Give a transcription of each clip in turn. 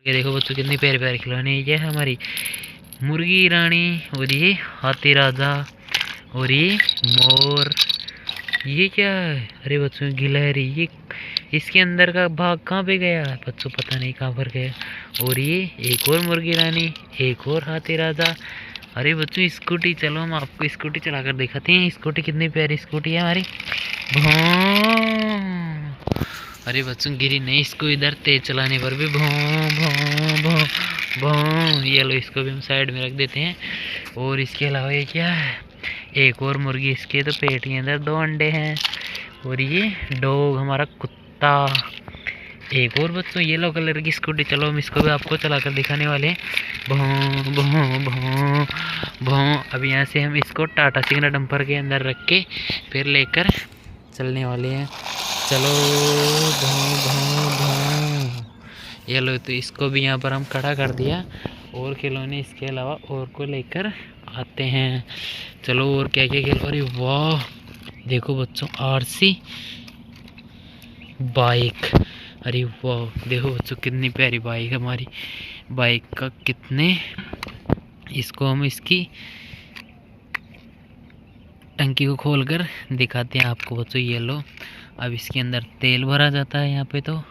ये देखो बच्चों कितनी प्यारे प्यारे खिलौने। ये है हमारी मुर्गी रानी, और ये हाथी राजा, और ये मोर। ये क्या है? अरे बच्चों गिलहरी। ये इसके अंदर का भाग कहाँ पे गया बच्चों, पता नहीं कहाँ पर गया। और ये एक और मुर्गी रानी, एक और हाथी राजा। अरे बच्चों स्कूटी, चलो हम आपको स्कूटी चलाकर दिखाते हैं। स्कूटी कितनी प्यारी स्कूटी है हमारी। भौं। अरे बच्चों गिरी नहीं, इसको इधर तेज चलाने पर भी भौं भौं भौं भौं। ये लो, इसको भी हम साइड में रख देते हैं। और इसके अलावा ये क्या है? एक और मुर्गी, इसके तो पेट के अंदर 2 अंडे हैं। और ये डॉग हमारा कुत्ता। एक और बच्चों येलो कलर की स्कूटी, चलो हम इसको भी आपको चलाकर दिखाने वाले हैं। भौं भौं भौं भौं। अब यहाँ से हम इसको टाटा सिग्ना डंपर के अंदर रख के फिर लेकर चलने वाले हैं। चलो भौं भौं भौं। ये लो, तो इसको भी यहाँ पर हम खड़ा कर दिया। और खिलौने इसके अलावा और को लेकर आते हैं। चलो और क्या क्या खेल। अरे वाह देखो बच्चों, आरसी बाइक। अरे वाह देखो बच्चों कितनी प्यारी बाइक हमारी। बाइक का कितने, इसको हम इसकी टंकी को खोलकर दिखाते हैं आपको बच्चों। ये लो, अब इसके अंदर तेल भरा जाता है यहाँ पे तो,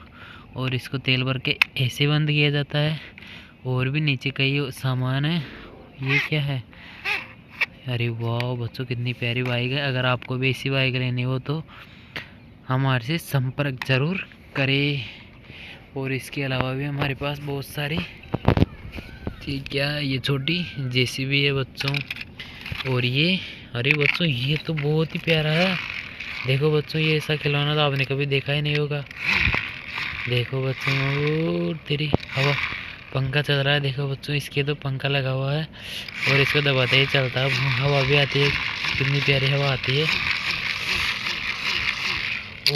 और इसको तेल भर के ऐसे बंद किया जाता है। और भी नीचे कई सामान है। ये क्या है? अरे वाह बच्चों कितनी प्यारी बाइक है। अगर आपको भी ऐसी बाइक लेनी हो तो हमारे से संपर्क जरूर करें। और इसके अलावा भी हमारे पास बहुत सारी, ठीक है, ये छोटी जेसीबी है बच्चों। और ये, अरे बच्चों ये तो बहुत ही प्यारा है। देखो बच्चों, ये ऐसा खिलौना तो आपने कभी देखा ही नहीं होगा। देखो बच्चों, तेरी हवा, पंखा चल रहा है। देखो बच्चों, इसके तो पंखा लगा हुआ है और इसको दबाते ही चलता है, हवा भी आती है। कितनी प्यारी हवा आती है।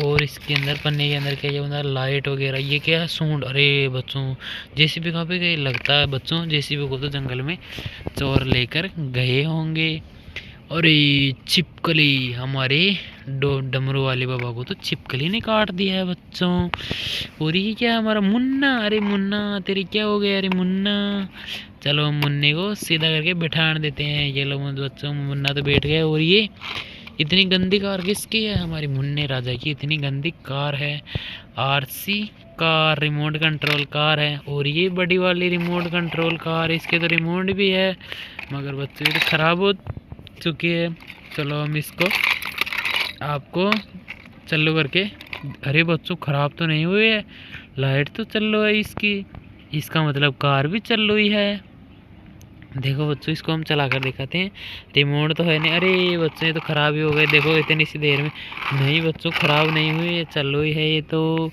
और इसके अंदर पन्ने के अंदर क्या है, अंदर लाइट वगैरह। ये क्या है? सूंड। अरे बच्चों जेसीबी कहाँ पे गई? लगता है बच्चों जेसीबी को तो जंगल में चोर लेकर गए होंगे। अरे छिपकली, हमारे डमरू वाले बाबा को तो छिपकली ने काट दिया है बच्चों। और ये क्या, हमारा मुन्ना। अरे मुन्ना तेरी क्या हो गया? अरे मुन्ना, चलो हम मुन्ने को सीधा करके बैठा देते हैं। ये लोग बच्चों, मुन्ना तो बैठ गए। और ये इतनी गंदी कार किसकी है? हमारी मुन्ने राजा की इतनी गंदी कार है। RC car, remote control car है। और ये बड़ी वाली रिमोट कंट्रोल कार, इसके तो रिमोट भी है, मगर बच्चों ये तो खराब हो चुकी है। चलो हम इसको आपको चालू करके, अरे बच्चों खराब तो नहीं हुई है, लाइट तो चालू है इसकी, इसका मतलब कार भी चालू ही है। देखो बच्चों, इसको हम चला कर दिखाते हैं। रिमोट तो है नहीं। अरे बच्चों ये तो ख़राब ही हो गए। देखो इतनी सी देर में। नहीं बच्चों ख़राब नहीं हुई, ये चालू ही है ये तो।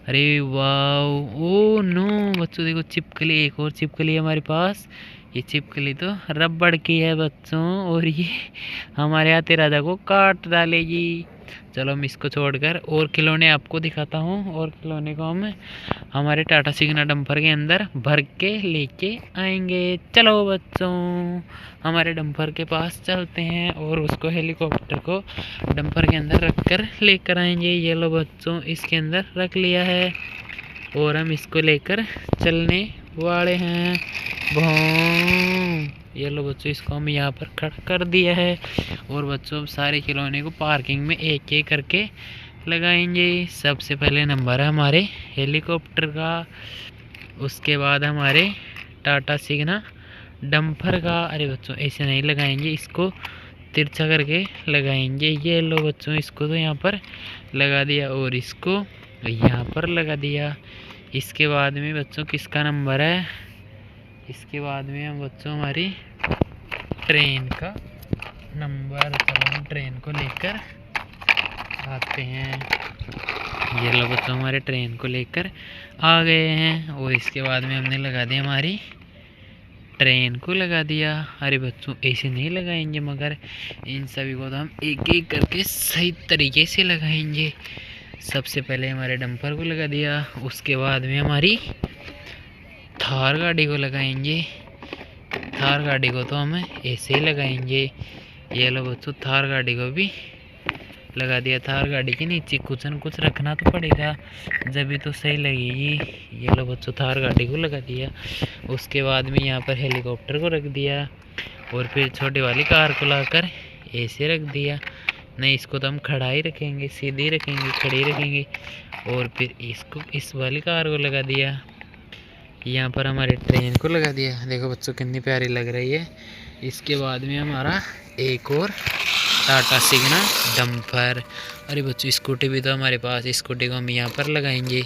अरे वाह, ओ नो बच्चों, देखो छिपकली, एक और छिपकली है हमारे पास। ये छिपकली तो रबड़ की है बच्चों, और ये हमारे हाथी राजा को काट डालेगी। चलो हम इसको छोड़कर और खिलौने आपको दिखाता हूँ। और खिलौने को हम हमारे टाटा सिग्ना डंपर के अंदर भर के लेके आएंगे। चलो बच्चों हमारे डंपर के पास चलते हैं और उसको हेलीकॉप्टर को डंपर के अंदर रख कर लेकर आएंगे। ये लो बच्चों, इसके अंदर रख लिया है और हम इसको लेकर चलने वाले हैं। भौं। ये लो बच्चों, इसको हम यहाँ पर खड़ा कर दिया है। और बच्चों अब सारे खिलौने को पार्किंग में एक एक करके लगाएंगे। सबसे पहले नंबर है हमारे हेलीकॉप्टर का, उसके बाद हमारे टाटा सिग्ना डंपर का। अरे बच्चों ऐसे नहीं लगाएंगे, इसको तिरछा करके लगाएंगे। ये लो बच्चों, इसको तो यहाँ पर लगा दिया और इसको यहाँ पर लगा दिया। इसके बाद में बच्चों किसका नंबर है? इसके बाद में हम बच्चों हमारी ट्रेन का नंबर। चलो हम ट्रेन को लेकर आते हैं। ये लो बच्चों, हमारे ट्रेन को लेकर आ गए हैं और इसके बाद में हमने लगा दिया, हमारी ट्रेन को लगा दिया। अरे बच्चों ऐसे नहीं लगाएंगे, मगर इन सभी को तो हम एक एक करके सही तरीके से लगाएंगे। सबसे पहले हमारे डंपर को लगा दिया, उसके बाद में हमारी थार गाड़ी को लगाएंगे। थार गाड़ी को तो हम ऐसे ही लगाएंगे। ये लो बच्चों, थार गाड़ी को भी लगा दिया थार गाड़ी के नीचे, कुछ रखना तो पड़ेगा जब भी तो सही लगेगी। ये लो बच्चों थार गाड़ी को लगा दिया। उसके बाद में यहाँ पर हेलीकॉप्टर को रख दिया और फिर छोटी वाली कार को लाकर ऐसे रख दिया। नहीं, इसको तो हम खड़ा ही रखेंगे, सीधी रखेंगे, खड़ी रखेंगे। और फिर इसको इस वाली कार को लगा दिया। यहाँ पर हमारे ट्रेन को लगा दिया। देखो बच्चों कितनी प्यारी लग रही है। इसके बाद में हमारा एक और टाटा सिग्ना डम्पर। अरे बच्चों स्कूटी भी तो हमारे पास, स्कूटी को हम यहाँ पर लगाएंगे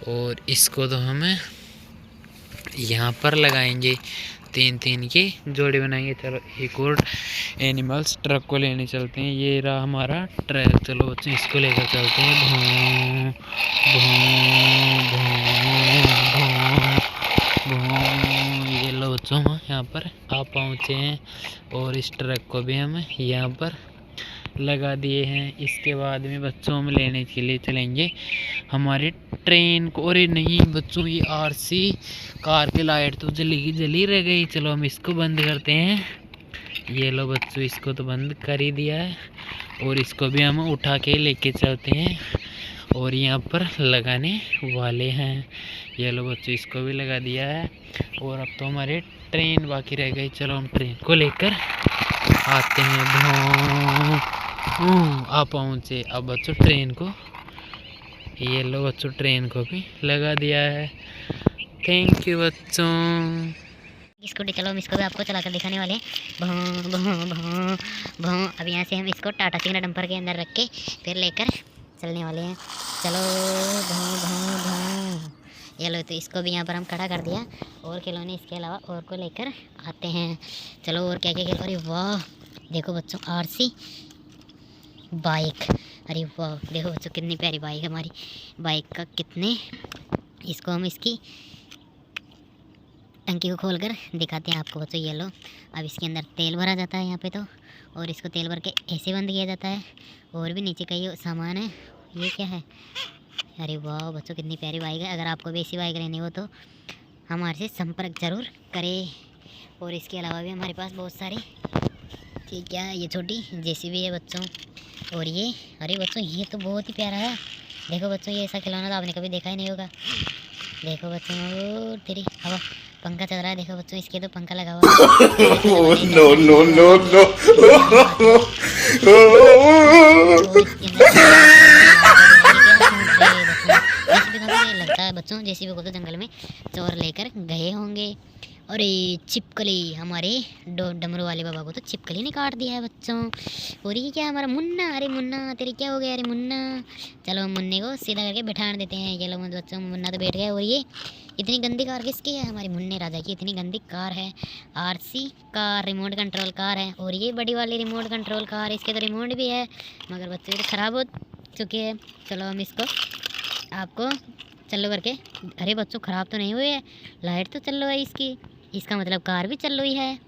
और इसको तो हम यहाँ पर लगाएंगे। तीन तीन की जोड़ी बनाएंगे। चलो एक और एनिमल्स ट्रक को लेने चलते हैं। ये रहा हमारा ट्रक। चलो बच्चों इसको लेकर चलते हैं। भों भों भों भों। ये लो बच्चों हम यहाँ पर आ पहुँचे हैं और इस ट्रक को भी हम यहाँ पर लगा दिए हैं। इसके बाद में बच्चों हम लेने के लिए चलेंगे हमारे ट्रेन को। अरे नहीं बच्चों, ये आरसी कार की लाइट तो जली रह गई। चलो हम इसको बंद करते हैं। ये लो बच्चों इसको तो बंद कर ही दिया है और इसको भी हम उठा के लेके चलते हैं और यहाँ पर लगाने वाले हैं। ये लो बच्चों इसको भी लगा दिया है और अब तो हमारे ट्रेन बाकी रह गई। चलो हम ट्रेन को लेकर आते हैं। आ पहुँचे। अब बच्चों ट्रेन को, ये लो बच्चों ट्रेन को भी लगा दिया है। थैंक यू बच्चों। स्कूटी चलो हम इसको भी आपको चलाकर दिखाने वाले हैं। भों भों भों भों। अब यहाँ से हम इसको टाटा सिग्ना डंपर के अंदर रख के फिर लेकर चलने वाले हैं। चलो भों भों भों। ये लो तो इसको भी यहाँ पर हम खड़ा कर दिया और खिलौने इसके अलावा और को लेकर आते हैं। चलो और क्या क्या खेल। अरे वाह देखो बच्चों आरसी बाइक। अरे वाह देखो बच्चों कितनी प्यारी बाइक है हमारी। बाइक का कितने, इसको हम इसकी टंकी को खोलकर दिखाते हैं आपको बच्चों। ये लो अब इसके अंदर तेल भरा जाता है यहाँ पे तो, और इसको तेल भर के ऐसे बंद किया जाता है। और भी नीचे कई सामान है। ये क्या है? अरे वाह बच्चों कितनी प्यारी बाइक है। अगर आपको भी ऐसी बाइक लेनी हो तो हमारे से संपर्क जरूर करें। और इसके अलावा भी हमारे पास बहुत सारी, ठीक है ये छोटी जेसीबी है बच्चों। और ये अरे बच्चों ये तो बहुत ही प्यारा है। देखो बच्चों ये ऐसा खिलौना तो आपने कभी देखा ही नहीं होगा। देखो बच्चों तेरी हवा पंखा चल रहा है। देखो बच्चों इसके तो पंखा लगा हुआ है। No no no no. लगता है बच्चों जेसीबी को तो जंगल में चोर लेकर गए होंगे। अरे छिपकली, हमारे डमरू वाले बाबा को तो छिपकली ने काट दिया है बच्चों। और ये क्या हमारा मुन्ना। अरे मुन्ना तेरी क्या हो गया? अरे मुन्ना चलो हम मुन्ने को सीधा करके बैठा देते हैं। चलो बच्चों मुन्ना तो बैठ गया। और ये इतनी गंदी कार किसकी है? हमारी मुन्ने राजा की इतनी गंदी कार है। RC car, remote control car है। और ये बड़ी वाली रिमोट कंट्रोल कार, इसके तो रिमोट भी है मगर बच्चों ये तो ख़राब हो चुकी है। चलो हम इसको आपको चलो करके, अरे बच्चों ख़राब तो नहीं हुई है, लाइट तो चल रही है इसकी, इसका मतलब कार भी चल रही है।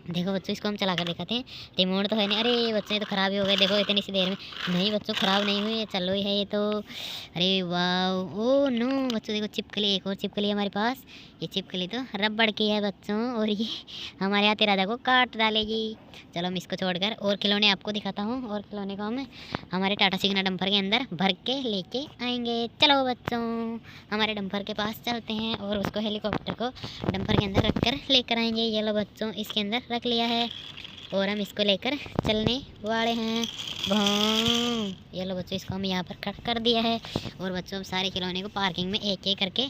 देखो बच्चों इसको हम चला कर दिखाते हैं। रिमोट तो है नहीं। अरे बच्चों ये तो ख़राब ही हो गए। देखो इतनी सी देर में। नहीं बच्चों ख़राब नहीं हुई है, चल रही है ये तो। अरे वाह ओ नो बच्चों देखो छिपकली, एक और छिपकली है हमारे पास। ये छिपकली तो रबड़ की है बच्चों और ये हमारे हाथी राजा को काट डालेगी। चलो हम इसको छोड़कर और खिलौने आपको दिखाता हूँ। और खिलौने को हम हमारे टाटा सिग्ना डंपर के अंदर भर के लेके आएंगे। चलो बच्चों हमारे डंपर के पास चलते हैं और उसको हेलीकॉप्टर को डंपर के अंदर रख कर लेकर आएंगे। ये लो बच्चों इसके अंदर रख लिया है और हम इसको लेकर चलने वाले हैं। भों। ये लो बच्चों इसको हम यहाँ पर खड़ा कर दिया है और बच्चों हम सारे खिलौने को पार्किंग में एक एक करके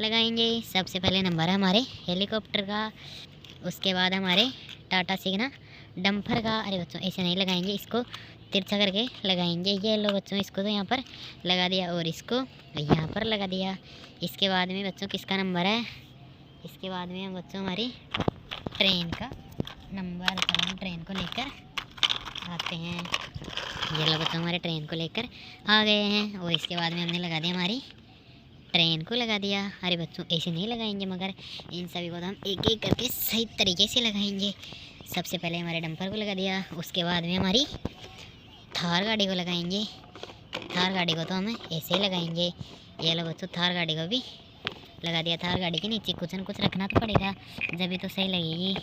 लगाएंगे। सबसे पहले नंबर है हमारे हेलीकॉप्टर का, उसके बाद हमारे टाटा सिग्ना डंपर का। अरे बच्चों ऐसे नहीं लगाएंगे, इसको तिरछा करके लगाएंगे। ये लो बच्चों इसको तो यहाँ पर लगा दिया और इसको यहाँ पर लगा दिया। इसके बाद में बच्चों किसका नंबर है? इसके बाद में हम बच्चों हमारी ट्रेन का नंबर, चलो हम ट्रेन को लेकर आते हैं। ये लो बच्चों हमारे ट्रेन को लेकर आ गए हैं और इसके बाद में हमने लगा दिया, हमारी ट्रेन को लगा दिया। अरे बच्चों ऐसे नहीं लगाएंगे मगर इन सभी को तो हम एक एक करके सही तरीके से लगाएंगे। सबसे पहले हमारे डंपर को लगा दिया, उसके बाद में हमारी थार गाड़ी को लगाएंगे। थार गाड़ी को तो हम ऐसे ही लगाएंगे। ये लो बच्चों थार गाड़ी को भी लगा दिया। थार गाड़ी के नीचे कुछ न कुछ रखना तो पड़ेगा जब भी तो सही लगेगी।